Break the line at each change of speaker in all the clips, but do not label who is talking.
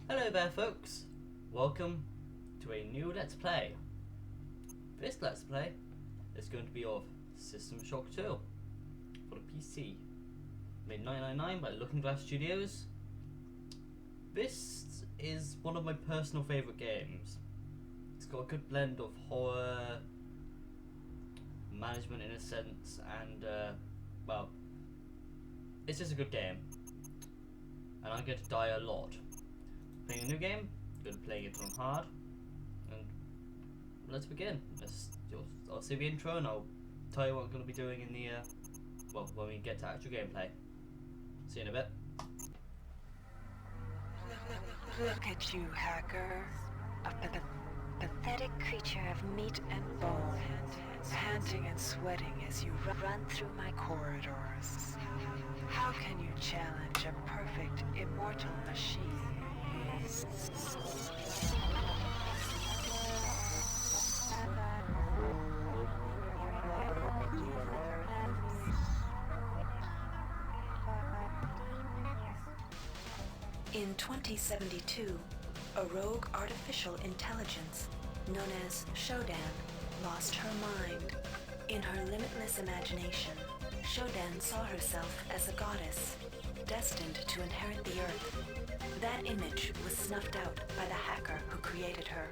Hello there folks, welcome to a new Let's Play. This Let's Play is going to be of System Shock 2 for the PC. Made in 1999 by Looking Glass Studios. This is one of my personal favourite games. It's got a good blend of horror, management in a sense, and well, it's just a good game. And I'm going to die a lot. Playing a new game, going to play it on hard, and let's begin. I'll see the intro and I'll tell you what I'm going to be doing in the, well, when we get to actual gameplay. See you in a bit.
Look at you, hacker. A pathetic creature of meat and bone, panting and sweating as you run through my corridors. How can you challenge a perfect, immortal machine? In 2072, a rogue artificial intelligence known as Shodan lost her mind. In her limitless imagination, Shodan saw herself as a goddess, destined to inherit the earth. That image was snuffed out by the hacker who created her.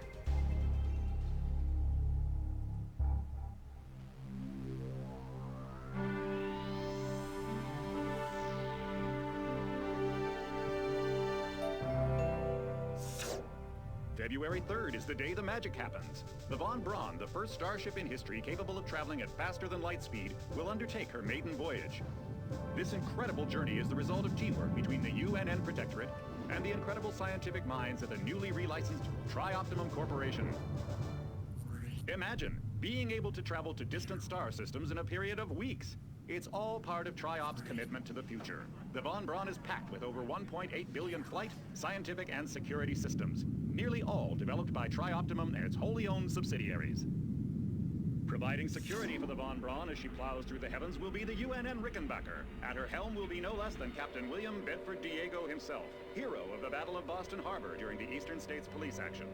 February 3rd is the day the magic happens. The Von Braun, the first starship in history capable of traveling at faster than light speed, will undertake her maiden voyage. This incredible journey is the result of teamwork between the UNN Protectorate and the incredible scientific minds at the newly relicensed Tri-Optimum Corporation. Imagine being able to travel to distant star systems in a period of weeks. It's all part of Tri-Op's commitment to the future. The Von Braun is packed with over 1.8 billion flight, scientific, and security systems, nearly all developed by Tri-Optimum and its wholly owned subsidiaries. Providing security for the Von Braun as she plows through the heavens will be the UNN Rickenbacker. At her helm will be no less than Captain William Bedford Diego himself, hero of the Battle of Boston Harbor during the Eastern States Police action.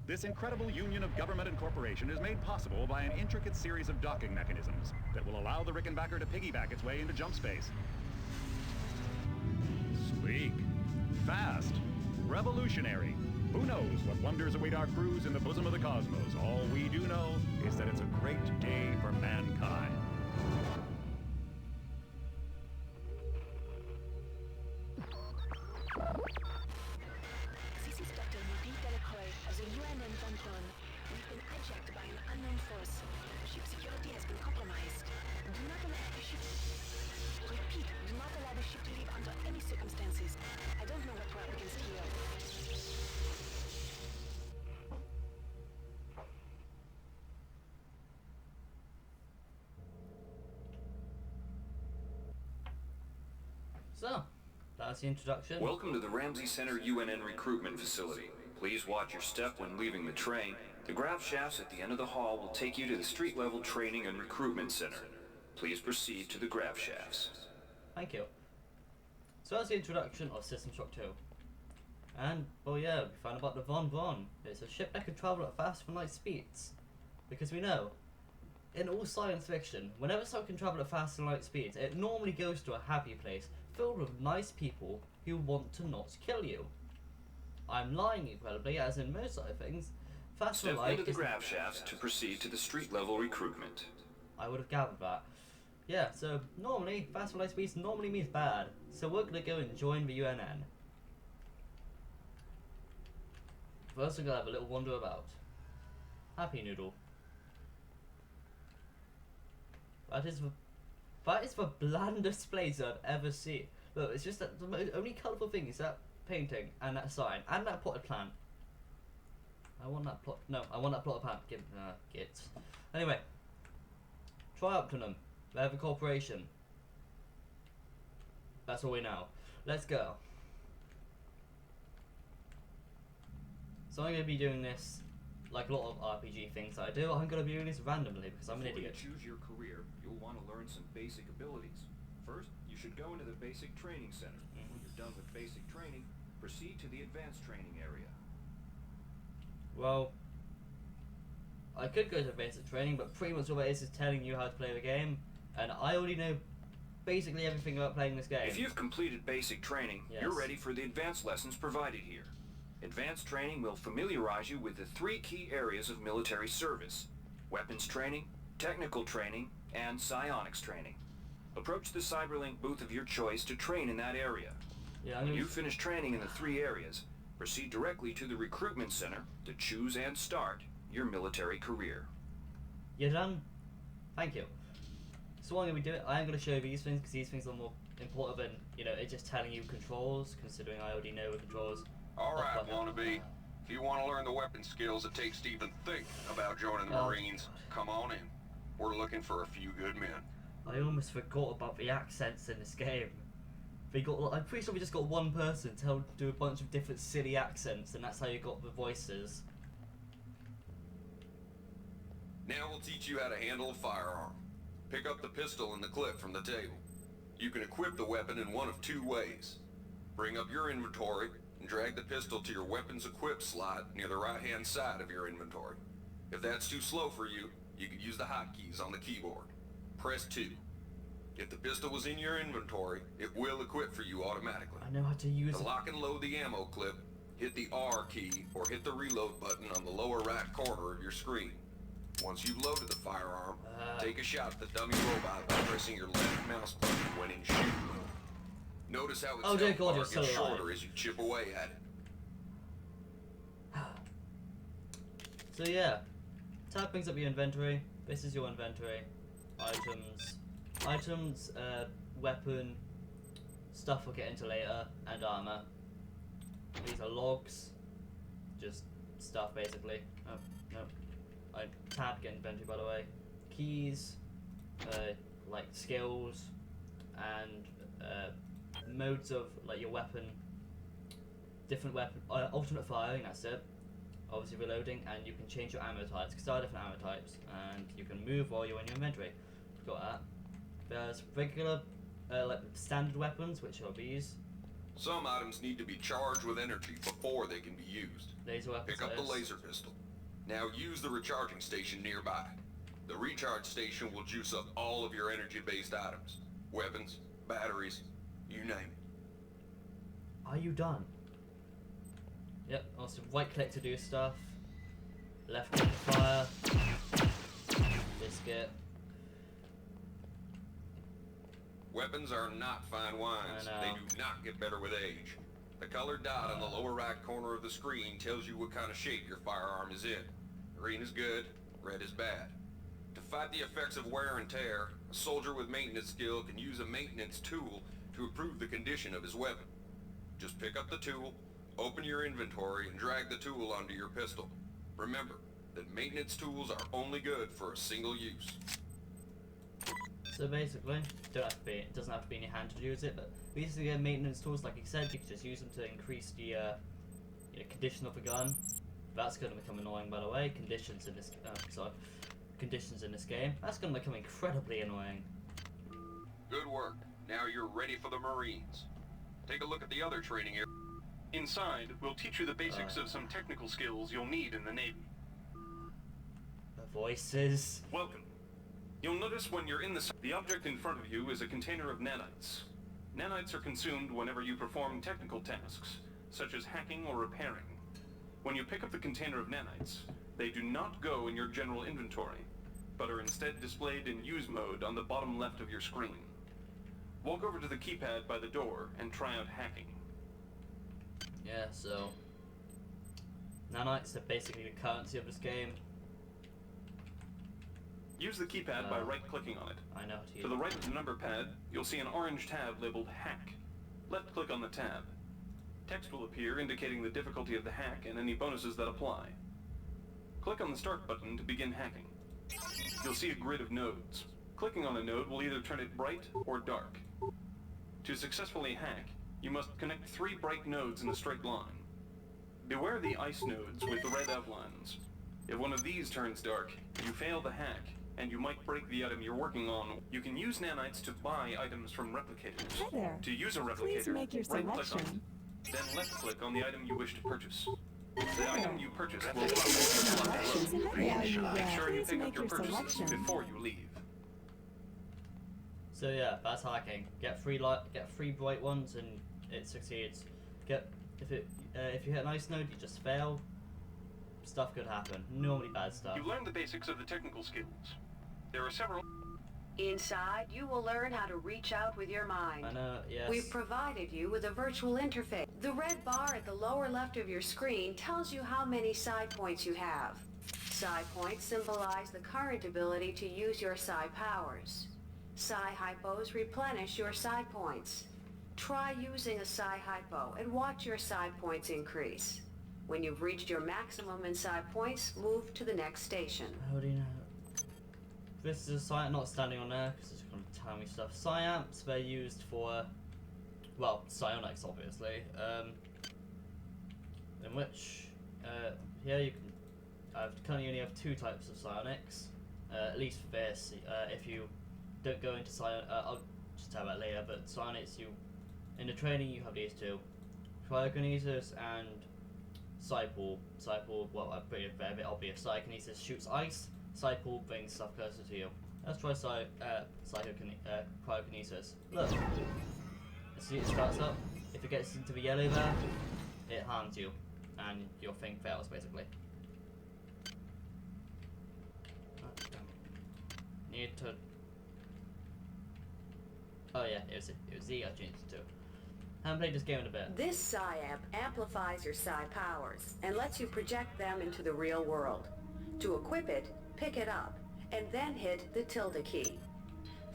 This incredible union of government and corporation is made possible by an intricate series of docking mechanisms that will allow the Rickenbacker to piggyback its way into jump space. Sleek, fast, revolutionary. Who knows what wonders await our crews in the bosom of the cosmos? All we do know is that it's a great day for mankind.
This is Dr. Louis Delacroix of the UNN Von Braun. We've been hijacked by an unknown force. Ship security has been compromised. Do not allow the ship... Repeat, do not allow the ship to leave under any circumstances. I don't know what we're up against here.
So, that's the introduction.
Welcome to the Ramsey Center UNN recruitment facility. Please watch your step when leaving the train. The grav shafts at the end of the hall will take you to the street-level training and recruitment center. Please proceed to the grav shafts.
Thank you. So that's the introduction of System Shock 2. And, well yeah, we found about the Von Braun. It's a ship that can travel at faster than light speeds. Because we know, in all science fiction, whenever someone can travel at faster than light speeds, it normally goes to a happy place, filled with nice people who want to not kill you. I'm lying incredibly, as in most other things, faster than
Step
light
into the
is...
grav shafts to proceed to the street-level recruitment.
I would have gathered that. Yeah, so normally, faster than light speeds normally means bad. So we're gonna go and join the UNN. First we're gonna have a little wander about. Happy Noodle. That is the blandest place I've ever seen. Look, it's just that the only colourful thing is that painting and that sign and that potted plant. I want that plot. No, I want that plotted plant. Git. Anyway, Tri-Optimum. They have a corporation. That's all we know. Let's go. So I'm going to be doing this like a lot of RPG things that I do. I'm going to be doing this randomly because I'm an
Before
idiot.
you choose your career, you'll want to learn some basic abilities. First, you should go into the basic training center. When you're done with basic training, Proceed to the advanced training area.
Well, I could go to basic training, but pretty much all it is telling you how to play the game, and I already know basically everything about playing this game.
If you've completed basic training,
Yes.
you're ready for the advanced lessons provided here. Advanced training will familiarize you with the 3 key areas of military service: weapons training, technical training, and psionics training. Approach the Cyberlink booth of your choice to train in that area.
Yeah,
When you finish training in the 3 areas, proceed directly to the recruitment center to choose and start your military career.
You're done? Thank you. So what I'm going to be doing, I am going to show you these things, because these things are more important than, you know, it just telling you controls, considering I already know the controls.
Alright,
Off by now.
wannabe. If you want to learn the weapon skills it takes to even think about joining the
Oh,
Marines, come on in. We're looking for a few good men.
I almost forgot about the accents in this game. I'm pretty sure we just got one person to do a bunch of different silly accents, and that's how you got the voices.
Now we'll teach you how to handle a firearm. Pick up the pistol and the clip from the table. You can equip the weapon in one of 2 ways. Bring up your inventory and drag the pistol to your weapons equip slot near the right-hand side of your inventory. If that's too slow for you, you can use the hotkeys on the keyboard. Press 2. If the pistol was in your inventory, it will equip for you automatically.
I know how to use
To
it.
lock and load the ammo clip, hit the R key or hit the reload button on the lower right corner of your screen. Once you've loaded the firearm, take a shot at the dummy robot by pressing your left mouse button when in shoot mode. Notice how its
Oh dear
health
God,
bar
you're
gets
still alive.
shorter as you chip away at it.
So yeah, tab brings up your inventory. This is your inventory. Items, weapon, stuff we'll get into later, and armor. These are logs, just stuff basically. Oh, no. I tab get inventory by the way. Keys, like skills, and modes of like your weapon. Different weapon, alternate firing, that's it. Obviously reloading, and you can change your ammo types, because there are different ammo types, and you can move while you're in your inventory. Got that. There's regular, like standard weapons, which are these.
Some items need to be charged with energy before they can be used.
Laser weapons.
Pick up the
that is.
laser pistol. Now use the recharging station nearby. The recharge station will juice up all of your energy-based items. Weapons, batteries, you name it.
Are you done? Yep, also right click to do stuff. Left click to fire. Biscuit.
Weapons are not fine wines.
I know.
They do not get better with age. The colored dot on the lower right corner of the screen tells you what kind of shape your firearm is in. Green is good, red is bad. To fight the effects of wear and tear, a soldier with maintenance skill can use a maintenance tool to improve the condition of his weapon. Just pick up the tool, open your inventory, and drag the tool onto your pistol. Remember that maintenance tools are only good for a single use.
So basically, it doesn't have to be in your hand to use it, but these are the maintenance tools, like you said, you can just use them to increase the condition of the gun. That's going to become annoying, by the way. Conditions in this game. That's going to become incredibly annoying.
Good work. Now you're ready for the Marines. Take a look at the other training area.
Inside, we'll teach you the basics of some technical skills you'll need in the Navy.
The voices.
Welcome. You'll notice when you're in the object in front of you is a container of nanites. Nanites are consumed whenever you perform technical tasks, such as hacking or repairing. When you pick up the container of nanites, they do not go in your general inventory, but are instead displayed in use mode on the bottom left of your screen. Walk over to the keypad by the door and try out hacking.
Yeah, so nanites are basically the currency of this game.
Use the keypad by right-clicking on it.
I know how to use
To the
it.
right of the number pad, you'll see an orange tab labeled Hack. Left-click on the tab. Text will appear indicating the difficulty of the hack and any bonuses that apply. Click on the Start button to begin hacking. You'll see a grid of nodes. Clicking on a node will either turn it bright or dark. To successfully hack, you must connect 3 bright nodes in a straight line. Beware the ice nodes with the red outlines. If one of these turns dark, you fail the hack, and you might break the item you're working on. You can use nanites to buy items from replicators.
Hi there.
To use a
Please
replicator,
make your
right-click on it.
selection.
Then left-click on the item you wish to purchase. The item you purchase will pop up in the slot below. Make sure you pick up your purchases before you leave.
So yeah, that's hacking. Get free bright ones, and it succeeds. If you hit an ice node, you just fail. Stuff could happen. Normally bad stuff.
You've learned the basics of the technical skills. There are several...
Inside, you will learn how to reach out with your mind.
I know, yes.
We've provided you with a virtual interface. The red bar at the lower left of your screen tells you how many psi points you have. Psi points symbolize the current ability to use your psi powers. Psi hypos replenish your psi points. Try using a psi hypo and watch your psi points increase. When you've reached your maximum in psi points, move to the next station.
How do you know? This is a psi, not standing on there because it's going to tell me stuff. Psi-amps, they're used for, well, psionics obviously. In which, here you can, I've currently only have 2 types of psionics, at least for this. If you don't go into psionics, I'll just tell that later, but psionics, in the training you have these 2. Cryokinesis and Psypool. Psypool, well, I'm pretty fair, a bit obvious. Psychokinesis shoots ice. Psypool brings stuff closer to you. Let's try cryokinesis. Look. See, it starts up. If it gets into the yellow there, it harms you, and your thing fails basically. Need to. Oh yeah, it was Z I changed it to. Haven't played this game in a bit.
This psi-amp amplifies your psi powers and lets you project them into the real world. To equip it, pick it up, and then hit the tilde key.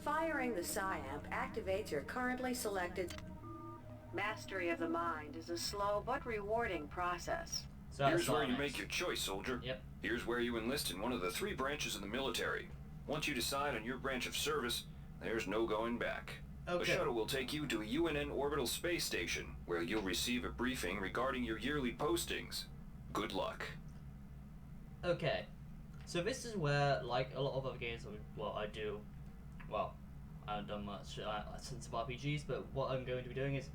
Firing the psi-amp activates your currently selected... Mastery of the mind is a slow but rewarding process.
So
here's where you make your choice, soldier.
Yep.
Here's where you enlist in one of the 3 branches of the military. Once you decide on your branch of service, there's no going back.
Okay.
The shuttle will take you to a UNN orbital space station, where you'll receive a briefing regarding your yearly postings. Good luck.
Okay. So this is where, like a lot of other games, I haven't done much since RPGs, but what I'm going to be doing is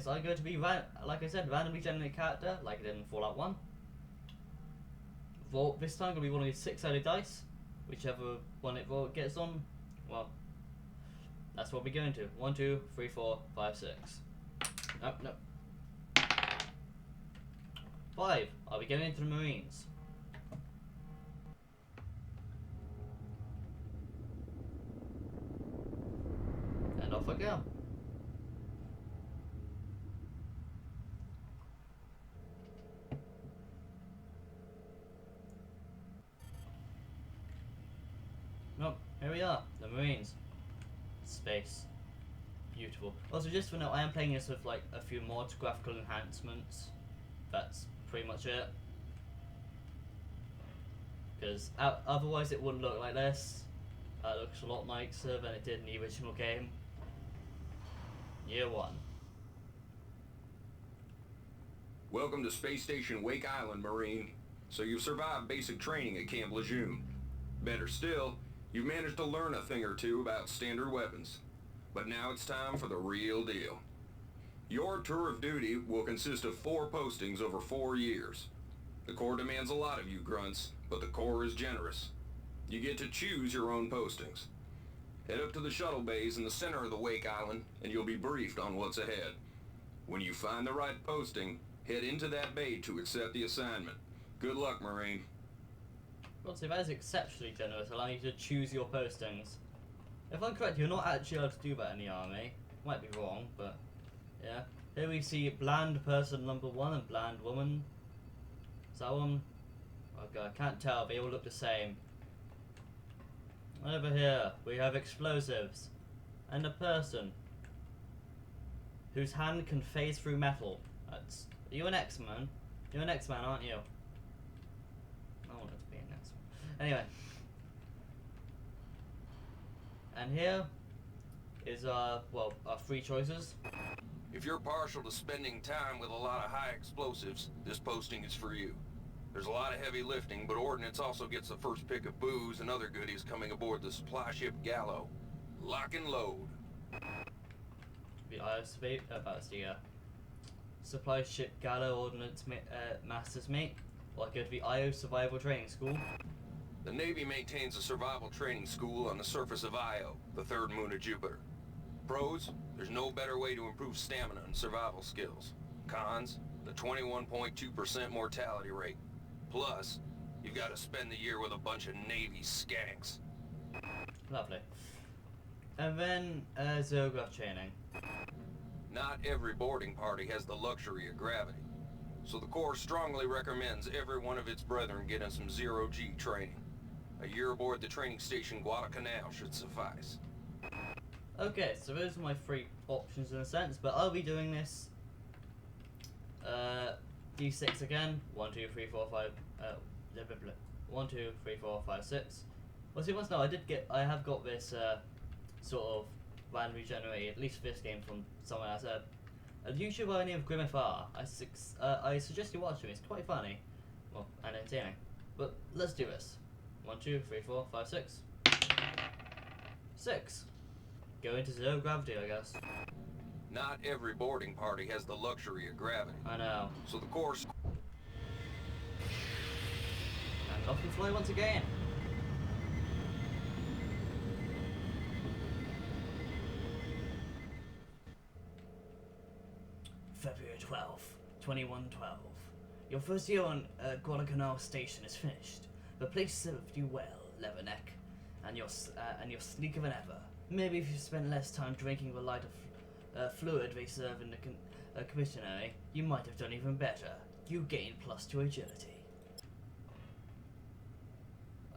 I'm going to be, like I said, randomly generated character, like I did in Fallout 1. This time I'm going to be rolling 6-sided dice, whichever one it gets on, well, that's what we're going to. 1, 2, 3, 4, 5, 6. Nope. 5. Are we going into the Marines? And off I go. Nope, here we are, the Marines. Space. Beautiful. Also, just for now, I am playing this with like a few mods, graphical enhancements. That's pretty much it. Because otherwise it wouldn't look like this. It looks a lot nicer than it did in the original game. Year 1.
Welcome to Space Station Wake Island, Marine. So you've survived basic training at Camp Lejeune. Better still, you've managed to learn a thing or 2 about standard weapons. But now it's time for the real deal. Your tour of duty will consist of 4 postings over 4 years. The Corps demands a lot of you, grunts, but the Corps is generous. You get to choose your own postings. Head up to the shuttle bays in the center of the Wake Island, and you'll be briefed on what's ahead. When you find the right posting, head into that bay to accept the assignment. Good luck, Marine.
Well, so that is exceptionally generous, allowing you to choose your postings. If I'm correct, you're not actually allowed to do that in the army. Might be wrong, but yeah. Here we see bland person number 1 and bland woman. Is that one? Okay, I can't tell, they all look the same. Over here, we have explosives. And a person whose hand can phase through metal. Are you an X-Man? You're an X-Man, aren't you? I wanted to be an X-Man. Anyway. And here is our 3 choices.
If you're partial to spending time with a lot of high explosives, this posting is for you. There's a lot of heavy lifting, but Ordnance also gets the first pick of booze and other goodies coming aboard the supply ship Gallo. Lock and load.
That's the supply ship Gallo Ordnance Master's Mate, or I go to the IO Survival Training School.
The Navy maintains a survival training school on the surface of Io, the third moon of Jupiter. Pros, there's no better way to improve stamina and survival skills. Cons, the 21.2% mortality rate. Plus, you've got to spend the year with a bunch of Navy skanks.
Lovely. And then, Zerograph training.
Not every boarding party has the luxury of gravity, so the Corps strongly recommends every one of its brethren getting some zero-G training. A year aboard the training station Guadalcanal should suffice.
Okay, so those are my 3 options in a sense, but I'll be doing this D6 again. 1, 2, 3, 4, 5. 1, 2, 3, 4, 5, 6. Well, see, once now I have got this sort of randomly generated, at least this game, from someone else. A YouTuber by the name of Grimifar. I suggest you watch him. It's quite funny, well, and entertaining. But let's do this. 1, 2, 3, 4, 5, 6. 6. Go into 0 gravity, I guess.
Not every boarding party has the luxury of gravity.
I know.
So the Corps...
And off we fly once again. February 12th, 2112. Your first year on Guadalcanal Station is finished. The place served you well, Leatherneck, and you're sleeker than ever. Maybe if you spent less time drinking the lighter fluid they serve in the commissionary, you might have done even better. You gained +2 agility.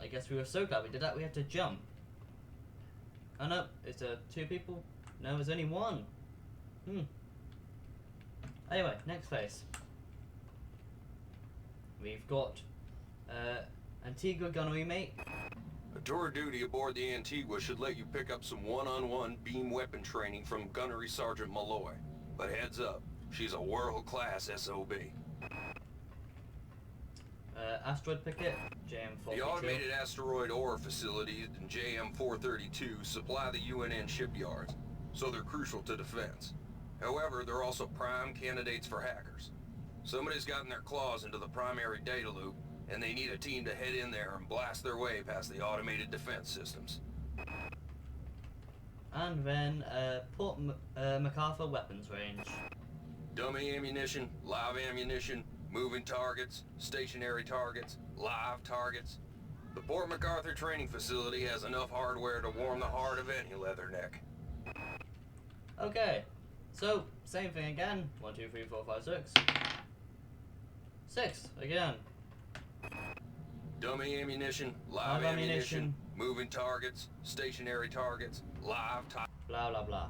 I guess we were so glad we did that, we had to jump. Oh no, is there 2 people? No, there's only 1. Anyway, next phase. We've got Antigua Gunnery Mate.
A tour of duty aboard the Antigua should let you pick up some one-on-one beam weapon training from Gunnery Sergeant Malloy. But heads up, she's a world-class SOB.
Asteroid Picket, JM-42.
The Automated Asteroid Ore Facilities in JM-432 supply the UNN shipyards, so they're crucial to defense. However, they're also prime candidates for hackers. Somebody's gotten their claws into the primary data loop, and they need a team to head in there and blast their way past the automated defense systems.
And then Port MacArthur Weapons Range.
Dummy ammunition, live ammunition, moving targets, stationary targets, live targets. The Port MacArthur training facility has enough hardware to warm the heart of any Leatherneck.
Okay, so same thing again. 1, 2, 3, 4, 5, 6. 6 again.
Dummy ammunition, live ammunition, moving targets, stationary targets, live targets.
Blah blah blah.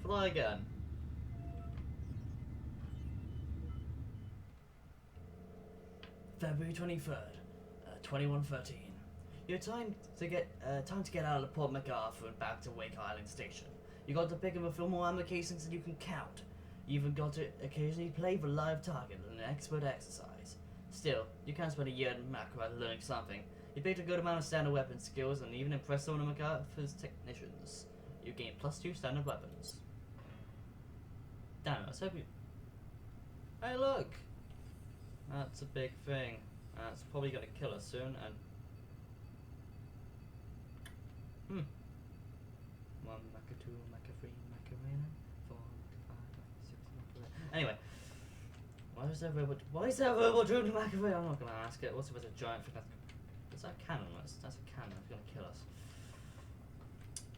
Fly again. February 23rd, 2113. Your time to get out of the Port MacArthur and back to Wake Island Station. You got to pick up a few more ammo casings than you can count. You even got to occasionally play for live target in an expert exercise. Still, you can't spend a year in Macro learning something. You picked a good amount of standard weapon skills and even impressed some of MacArthur's technicians. You gained +2 standard weapons. Damn, I was hoping. Hey, look! That's a big thing. That's probably gonna kill us soon, and 1 Maca 2, Maca 3, Macarena, 4, Maca 5, Maca 6, Maca. Anyway, why is that robot drone to Macarena? I'm not gonna ask it. What's if it's a giant thing? Is that a cannon? That's a cannon. It's gonna kill us.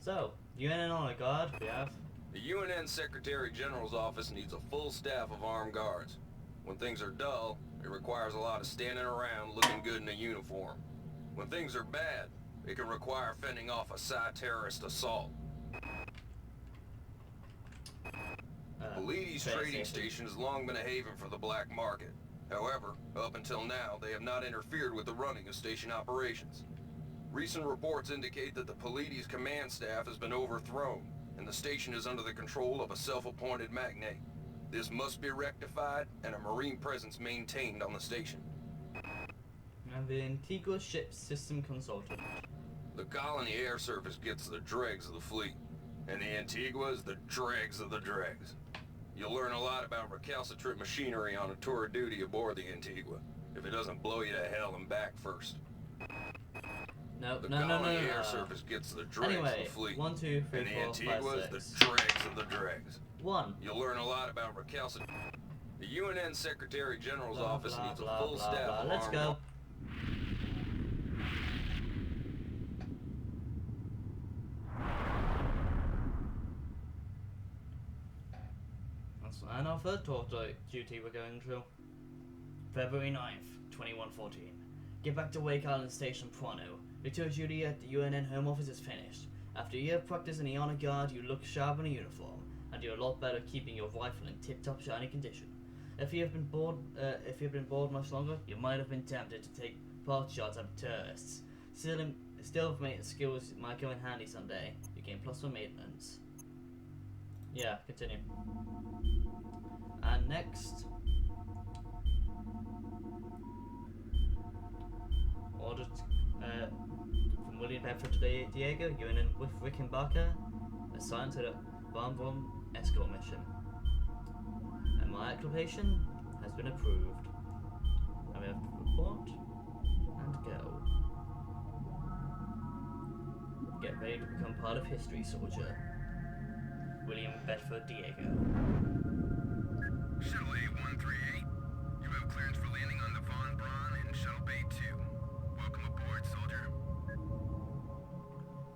So, UNN Honor Guard, we have.
The UNN Secretary General's office needs a full staff of armed guards. When things are dull, it requires a lot of standing around looking good in a uniform. When things are bad, it can require fending off a Psi-terrorist assault. Polides trading station has long been a haven for the black market. However, up until now, they have not interfered with the running of station operations. Recent reports indicate that the Polides command staff has been overthrown, and the station is under the control of a self-appointed magnate. This must be rectified, and a Marine presence maintained on the station.
And the Antigua Ship System Consultant.
The colony air surface gets the dregs of the fleet, and the Antigua is the dregs of the dregs. You'll learn a lot about recalcitrant machinery on a tour of duty aboard the Antigua, if it doesn't blow you to hell and back first.
No,
The
no, no, no,
colony
no.
air surface gets the dregs
Anyway,
of the fleet.
1, 2, 3,
and the
4,
Antigua's
5, 6.
the dregs of the dregs.
1.
You'll learn a lot about recalcitrant. The UNN Secretary General's
Blah,
office
blah,
needs
blah,
a full
blah,
staff
blah.
of
Let's
armed
go. And our third tour duty we're going through. February 9th, 2114. Get back to Wake Island Station pronto. Your tour duty at the UNN Home Office is finished. After a year of practice in the honor guard, you look sharp in a uniform, and you're a lot better keeping your rifle in tip-top shiny condition. If you've been bored much longer, you might have been tempted to take pot shots at terrorists. Still, maintenance skills might come in handy someday. You gain +1 maintenance. Yeah, continue. And next, ordered from William Bedford to Diego, UNN with Rickenbacker, assigned to the Von Braun escort mission. And my application has been approved. And we have to report and go. Get ready to become part of history, soldier. William Bedford Diego.
Shuttle A-138, you have clearance for landing on the Von Braun in Shuttle Bay 2. Welcome aboard, soldier.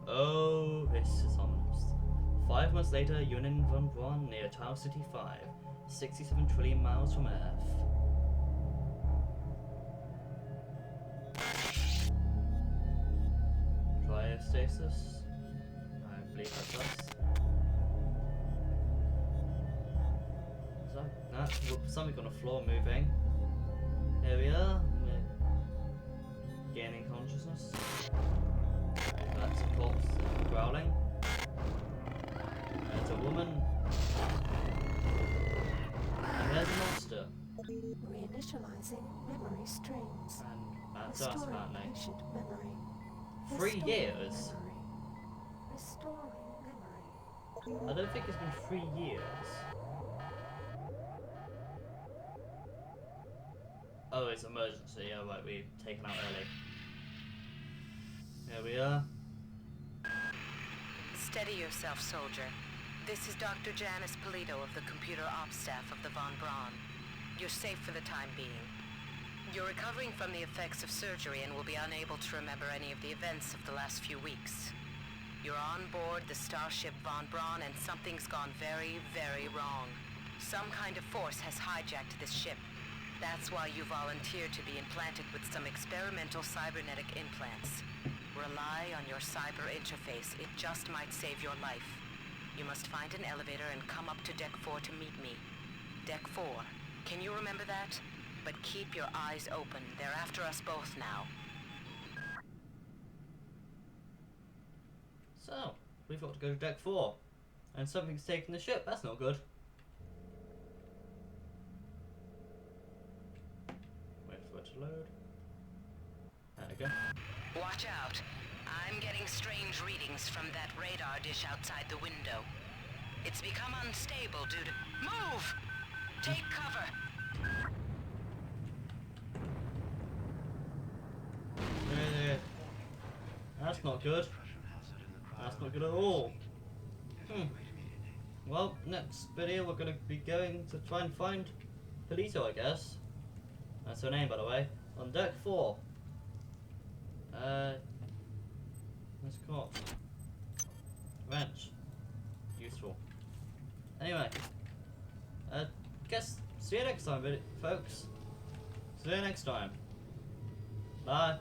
Oh, this is ominous. 5 months later, UNN Von Braun near Tau City 5, 67 trillion miles from Earth. Cryostasis? I believe that's us. Is that? No, something on the floor moving. Here we are. We're gaining consciousness. That's a corpse growling. There's a woman. And there's a monster.
Reinitializing memory streams.
And that's us,
Restoring
apparently.
patient memory.
3
Restoring
years?
memory. Restoring memory.
I don't think it's been 3 years. Oh, it's emergency. Oh, right, we've taken out early. Here we are.
Steady yourself, soldier. This is Dr. Janice Polito of the computer ops staff of the Von Braun. You're safe for the time being. You're recovering from the effects of surgery and will be unable to remember any of the events of the last few weeks. You're on board the starship Von Braun and something's gone very, very wrong. Some kind of force has hijacked this ship. That's why you volunteered to be implanted with some experimental cybernetic implants. Rely on your cyber interface. It just might save your life. You must find an elevator and come up to Deck 4 to meet me. Deck 4. Can you remember that? But keep your eyes open. They're after us both now.
So, we've got to go to Deck 4. And something's taking the ship. That's not good. Wait for it to load. There we go.
Watch out. I'm getting strange readings from that radar dish outside the window. It's become unstable due to... Move! Take cover!
That's not good. That's not good at all. Well, next video we're going to be going to try and find Polito, I guess. That's her name, by the way. On Deck 4. Let's go. Wrench. Useful. Anyway. Guess, see you next time, folks. See you next time. Bye.